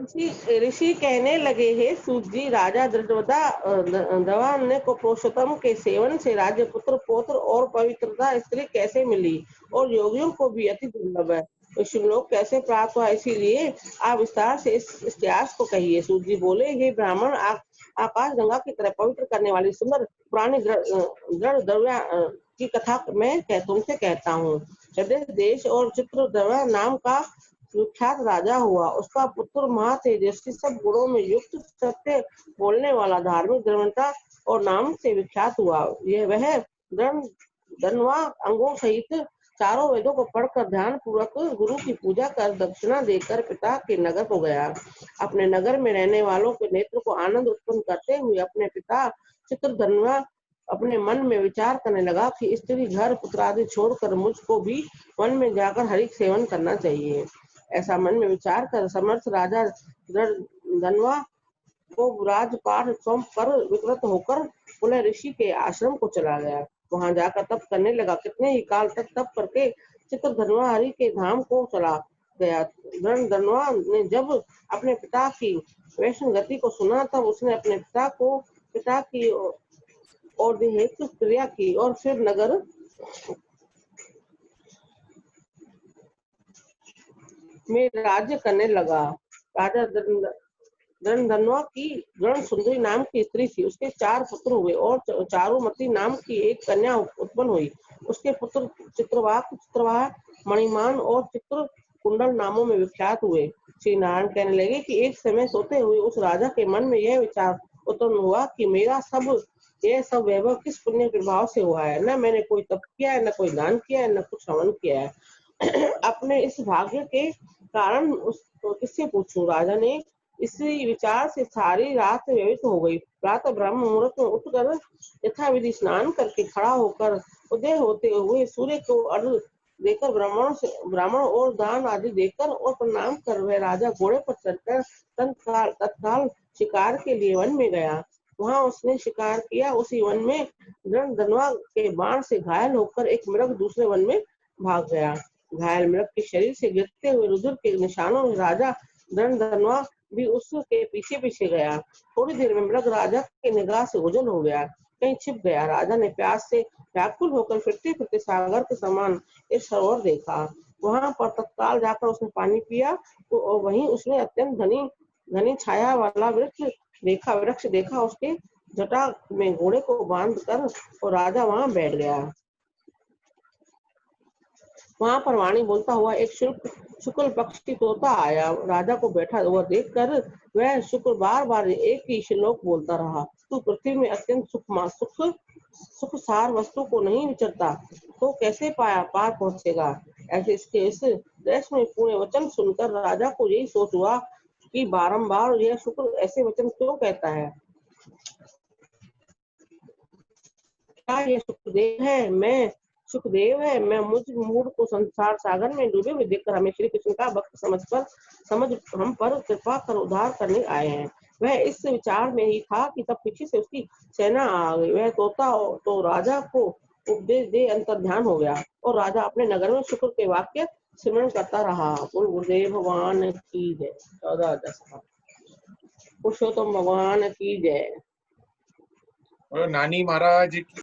ऋषि ऋषि कहने लगे, हे सूत जी, राजा दृढ़वदा को पुरुषोत्तम के सेवन से राजपुत्र पौत्र और पवित्रता स्त्री कैसे मिली और योगियों को भी अति दुर्लभ है, लोग कैसे प्राप्त हुआ, इसीलिए आप विस्तार से इस इतिहास को कहिए। सूत जी बोले, हे ब्राह्मण, आकाश गंगा की तरह पवित्र करने वाली सुंदर पुरानी दृढ़ की कथा मैं तुमसे कहता हूँ। देश और चित्रद्रव्य नाम का विख्यात राजा हुआ। उसका पुत्र महातेजस्वी, सब गुणों में युक्त, सत्य बोलने वाला, धार्मिक, दृढ़ता और नाम से विख्यात हुआ। यह वह धनवा अंगों सहित चारों वेदों को पढ़कर ध्यान पूर्वक गुरु की पूजा कर दक्षिणा देकर पिता के नगर को गया। अपने नगर में रहने वालों के नेत्र को आनंद उत्पन्न करते हुए अपने पिता चित्रधनवा अपने मन में विचार करने लगा कि स्त्री, घर, पुत्र आदि छोड़कर मुझको भी वन में जाकर हरि सेवन करना चाहिए। ऐसा मन में विचार कर समर्थ राजा धनवा को राजपाट सौंप कर विकृत होकर पुनः ऋषि के आश्रम को चला गया। वहां जाकर तप करने लगा। कितने ही काल तक तप करके चित्रधनवा हरि के धाम को चला गया। धनवा ने जब अपने पिता की वैष्णव गति को सुना, तब उसने अपने पिता की और देहेतु क्रिया की और फिर नगर में राज्य करने लगा। राजा धनवा की गण सुंदरी नाम की स्त्री थी। उसके 4 पुत्र हुए और चारुमती नाम की एक कन्या उत्पन्न हुई। उसके पुत्र चित्रवाह, मणिमान और चित्र कुंडल नामों में विख्यात हुए। श्री नारायण कहने लगे कि एक समय सोते हुए उस राजा के मन में यह विचार उत्पन्न हुआ कि मेरा यह सब वैभव किस पुण्य प्रभाव से हुआ है। न मैंने कोई तप किया है, न कोई दान किया है, न कुछ हवन किया है। अपने इस भाग्य के कारण किससे पूछूं। राजा ने इसी विचार से सारी रात व्यतीत हो गई। प्रातः ब्रह्म मुहूर्त में उठकर यथाविधि स्नान करके खड़ा होकर उदय होते हुए सूर्य को अर्घ्य देकर ब्राह्मण और दान आदि देकर और प्रणाम कर वह राजा घोड़े पर चढ़कर तत्काल शिकार के लिए वन में गया। वहां उसने शिकार किया। उसी वन में धनवा के बाण से घायल होकर एक मृग दूसरे वन में भाग गया। घायल मृग के शरीर से गिरते हुए रुधिर के निशानों में राजा धनवा भी उसके पीछे पीछे गया। थोड़ी देर में मृग राजा के निगाह से ओझल हो गया, कहीं छिप गया। राजा ने प्यास से व्याकुल होकर फिरते फिरते सागर के समान एक सरोवर देखा। वहां पर तत्काल जाकर उसने पानी पिया तो वहीं उसने अत्यंत घनी छाया वाला वृक्ष देखा। उसके जटा में घोड़े को बांध कर और राजा वहां बैठ गया। वहां पर वाणी बोलता हुआ एक शुक्ल पक्षी तोता आया। राजा को बैठा हुआ देखकर वह शुक्र बार बार एक ही श्लोक बोलता रहा, तू पृथ्वी में अत्यंत सुख सार वस्तु को नहीं विचरता तो कैसे पार पहुंचेगा। ऐसे इसके इस देश में पूरे वचन सुनकर राजा को यही सोच हुआ कि बारंबार यह शुक्र ऐसे वचन क्यों कहता है। क्या ये सुखदेव है। मैं मुझ मूड को संसार सागर में डूबे हुए देखकर हमें श्री कृष्ण का भक्त समझ हम पर कृपा कर उद्धार करने आए हैं। वह इस विचार में ही था कि तब पीछे से उसकी सेना आ गई। वह तोता तो राजा को उपदेश दे अंतर्ध्यान हो गया और राजा अपने नगर में शुक्र के वाक्य स्मरण करता रहा। गुरुदेव भगवान की जय। 14 पुरुषोत्तम भगवान की जय। नानी महाराज की